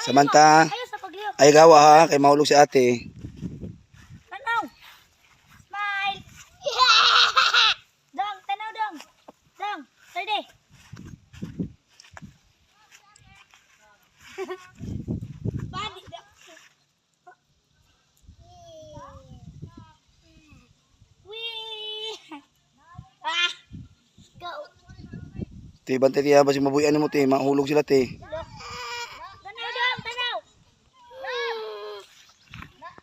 Samanta, Ayaw sa pagliok. ay gawa ha, kay mahulog si ate. Tanaw. Smile. Dong, tanaw dong. Dong, ready. Badi dong. Wee. Ah. Go. Te, bantay tiya ba si mabuyan mo te, mahulog sila te.